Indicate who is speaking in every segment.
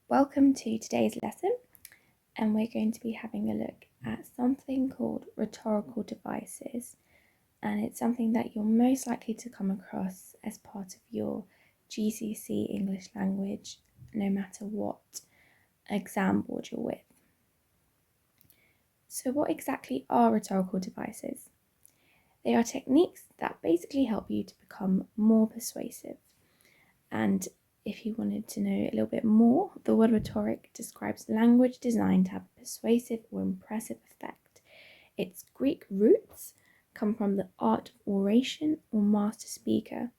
Speaker 1: Welcome to today's lesson, and we're going to be having a look at something called rhetorical devices, and it's something that you're most likely to come across as part of your GCSE English language, no matter what exam board you're with. So what exactly are rhetorical devices? They are techniques that basically help you to become more persuasive. And if you wanted to know a little bit more, the word rhetoric describes language designed to have a persuasive or impressive effect. Its Greek roots come from the art of oration or master speaker,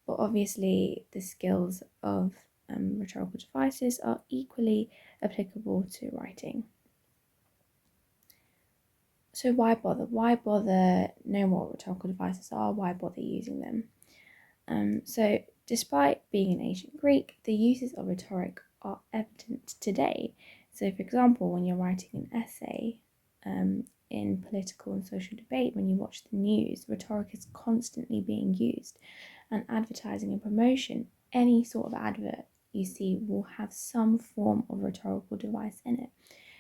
Speaker 1: but obviously the skills of rhetorical devices are equally applicable to writing. So why bother? Why bother knowing what rhetorical devices are? Why bother using them? So despite being in ancient Greek, the uses of rhetoric are evident today. So for example, when you're writing an essay in political and social debate, when you watch the news, rhetoric is constantly being used. And advertising and promotion, any sort of advert you see will have some form of rhetorical device in it.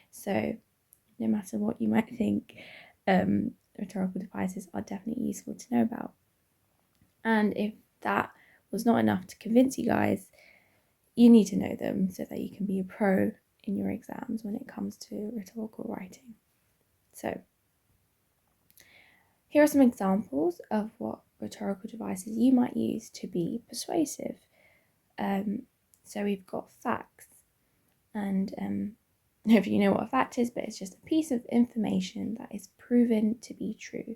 Speaker 1: So no matter what you might think, rhetorical devices are definitely useful to know about. And if that was not enough to convince you guys, you need to know them so that you can be a pro in your exams when it comes to rhetorical writing. So here are some examples of what rhetorical devices you might use to be persuasive. So we've got facts, and I don't know if you know what a fact is, but it's just a piece of information that is proven to be true.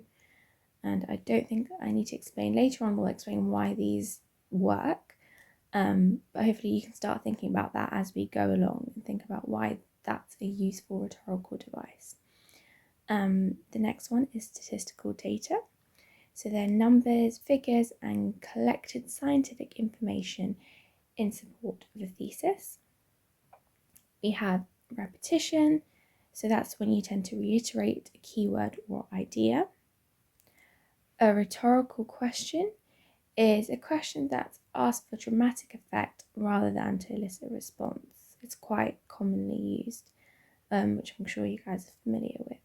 Speaker 1: And I don't think I need to explain. Later on we'll explain why these work, but hopefully you can start thinking about that as we go along and think about why that's a useful rhetorical device. The next one is statistical data. So they're numbers, figures, and collected scientific information in support of a thesis. We have repetition, so that's when you tend to reiterate a keyword or idea. A rhetorical question is a question that's asked for dramatic effect rather than to elicit a response. It's quite commonly used, which I'm sure you guys are familiar with.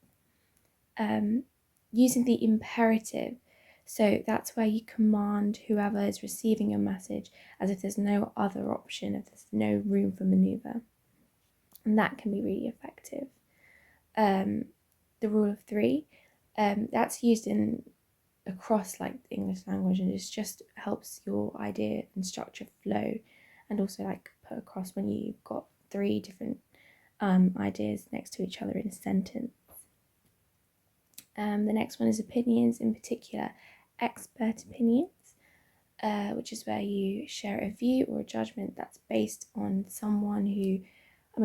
Speaker 1: Using the imperative, so that's where you command whoever is receiving your message as if there's no other option, if there's no room for maneuver, and that can be really effective. The rule of three, that's used across like the English language, and it just helps your idea and structure flow, and also like put across when you've got three different ideas next to each other in a sentence. The next one is opinions, in particular expert opinions, which is where you share a view or a judgment that's based on someone who,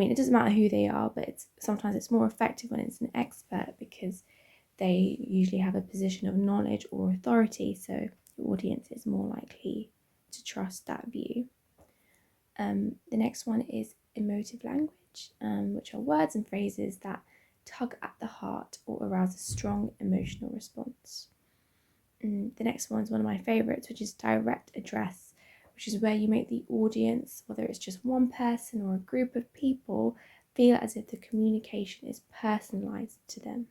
Speaker 1: it doesn't matter who they are, but sometimes it's more effective when it's an expert because they usually have a position of knowledge or authority, so the audience is more likely to trust that view. The next one is emotive language, which are words and phrases that tug at the heart or arouse a strong emotional response. The next one is one of my favourites, which is direct address, which is where you make the audience, whether it's just one person or a group of people, feel as if the communication is personalised to them.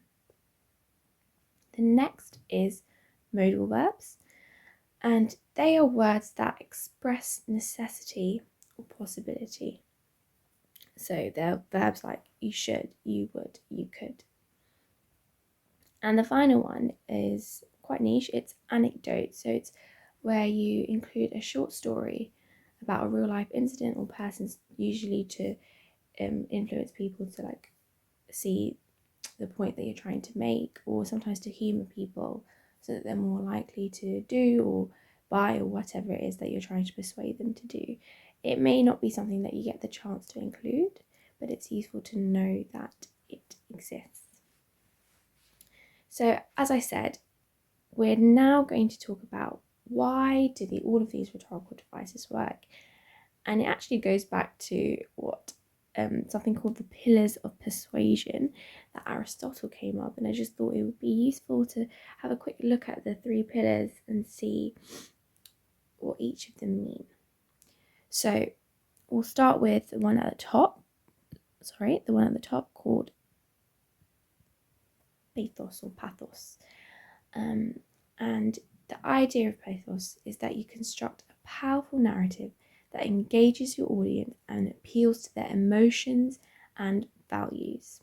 Speaker 1: The next is modal verbs, and they are words that express necessity or possibility. So they're verbs like you should, you would, you could. And the final one is quite niche, it's anecdote. So it's where you include a short story about a real life incident or person, usually to influence people to like see the point that you're trying to make, or sometimes to humour people so that they're more likely to do or buy or whatever it is that you're trying to persuade them to do. It may not be something that you get the chance to include, but it's useful to know that it exists. So as I said, we're now going to talk about why do all of these rhetorical devices work, and it actually goes back to what something called the pillars of persuasion that Aristotle came up, and I just thought it would be useful to have a quick look at the three pillars and see what each of them mean. So we'll start with the one at the top. The one at the top called pathos or pathos. And the idea of pathos is that you construct a powerful narrative that engages your audience and appeals to their emotions and values.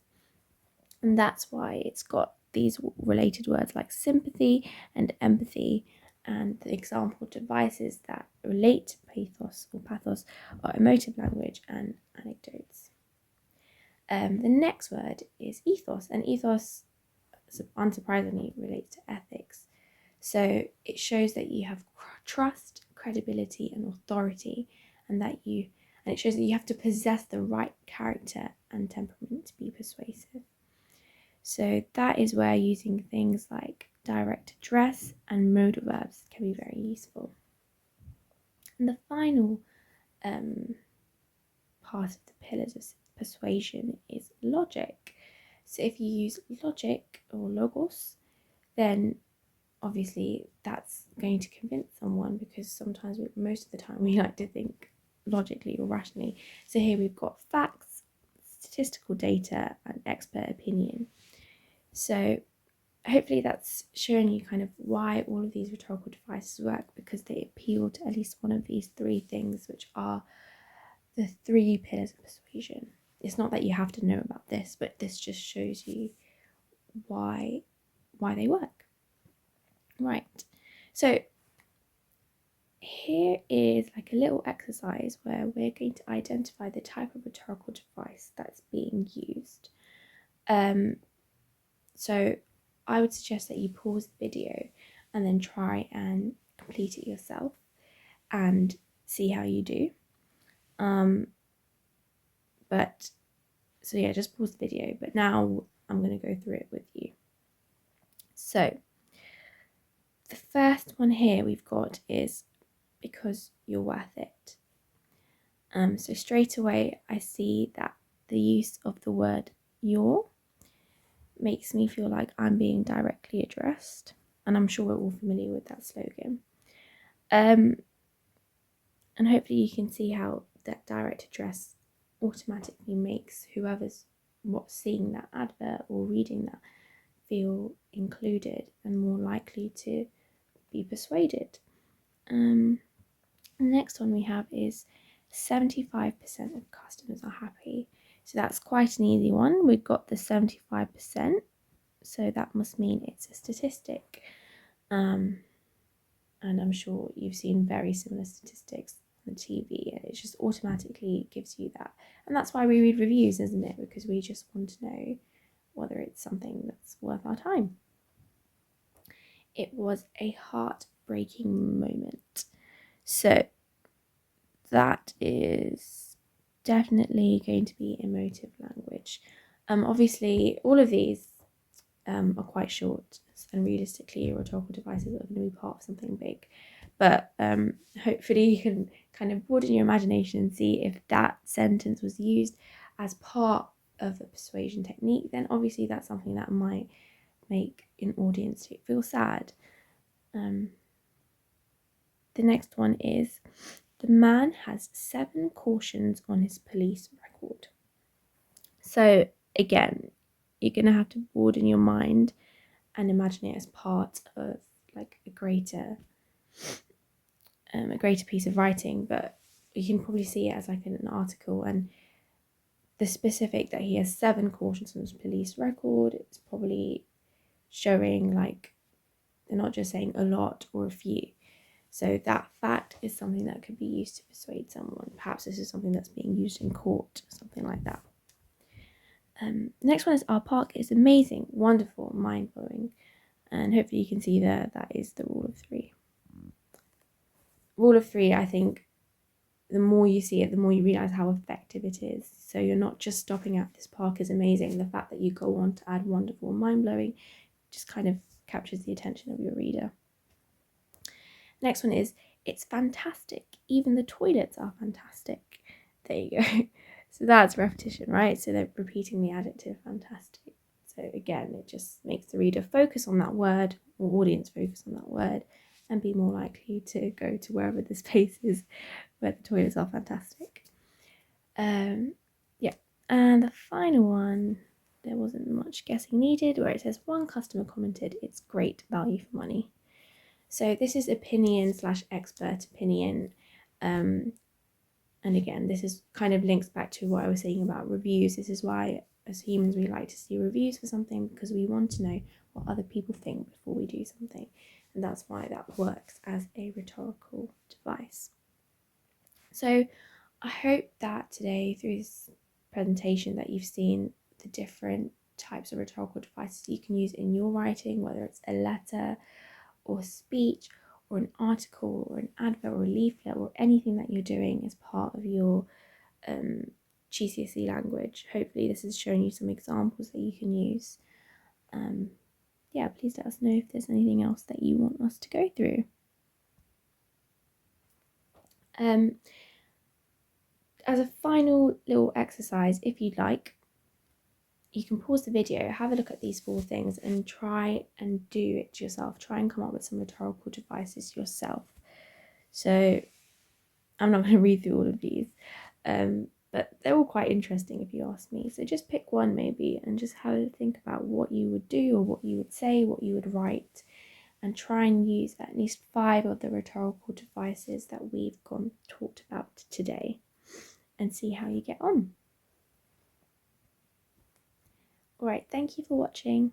Speaker 1: And that's why it's got these related words like sympathy and empathy, and the example devices that relate to pathos or pathos are emotive language and anecdotes. The next word is ethos, and ethos, unsurprisingly, relates to ethics. So it shows that you have trust, credibility, and authority, and it shows that you have to possess the right character and temperament to be persuasive. So that is where using things like direct address and modal verbs can be very useful. And the final part of the pillars of persuasion is logic. So if you use logic or logos, then obviously that's going to convince someone, because sometimes, most of the time, we like to think logically or rationally. So here we've got facts, statistical data, and expert opinion. So hopefully that's showing you kind of why all of these rhetorical devices work, because they appeal to at least one of these three things, which are the three pillars of persuasion. It's not that you have to know about this, but this just shows you why they work. Right, so here is like a little exercise where we're going to identify the type of rhetorical device that's being used. So I would suggest that you pause the video and then try and complete it yourself and see how you do. Just pause the video, but now I'm going to go through it with you. So the first one here we've got is because you're worth it. So straight away I see that the use of the word you're makes me feel like I'm being directly addressed, and I'm sure we're all familiar with that slogan. And hopefully you can see how that direct address automatically makes whoever's seeing that advert or reading that feel included and more likely to be persuaded. The next one we have is 75% of customers are happy. So that's quite an easy one. We've got the 75%, so that must mean it's a statistic. And I'm sure you've seen very similar statistics on the TV, and it just automatically gives you that. And that's why we read reviews, isn't it? Because we just want to know whether it's something that's worth our time. It was a heartbreaking moment. So that is definitely going to be emotive language. Obviously, all of these are quite short, and realistically, rhetorical devices are going to be part of something big. But hopefully, you can kind of broaden your imagination and see if that sentence was used as part of a persuasion technique. Then obviously, that's something that might make an audience feel sad. The next one is: the man has 7 cautions on his police record. So again, you're going to have to broaden your mind and imagine it as part of like a greater piece of writing, but you can probably see it as like an article, and the specific that he has 7 cautions on his police record, it's probably showing like they're not just saying a lot or a few. So that fact is something that could be used to persuade someone. Perhaps this is something that's being used in court, something like that. The next one is: our park is amazing, wonderful, mind-blowing. And hopefully you can see there, that is the rule of 3. Rule of 3, I think, the more you see it, the more you realise how effective it is. So you're not just stopping at this park is amazing. The fact that you go on to add wonderful and mind-blowing just kind of captures the attention of your reader. Next one is: it's fantastic. Even the toilets are fantastic. There you go. So that's repetition, right? So they're repeating the adjective fantastic. So again, it just makes the reader focus on that word, or audience focus on that word, and be more likely to go to wherever the space is where the toilets are fantastic. Yeah, and the final one, there wasn't much guessing needed, where it says one customer commented, "It's great value for money." So this is opinion slash expert opinion. And again, this is kind of links back to what I was saying about reviews. This is why as humans we like to see reviews for something, because we want to know what other people think before we do something. And that's why that works as a rhetorical device. So I hope that today, through this presentation, that you've seen the different types of rhetorical devices you can use in your writing, whether it's a letter or speech or an article or an advert or a leaflet or anything that you're doing as part of your GCSE language. Hopefully this has shown you some examples that you can use. Yeah, please let us know if there's anything else that you want us to go through. As a final little exercise, if you'd like, you can pause the video, have a look at these 4 things and try and do it yourself. Try and come up with some rhetorical devices yourself. So I'm not going to read through all of these, but they're all quite interesting if you ask me. So just pick one maybe and just have a think about what you would do or what you would say, what you would write, and try and use at least 5 of the rhetorical devices that we've talked about today and see how you get on. Alright, thank you for watching.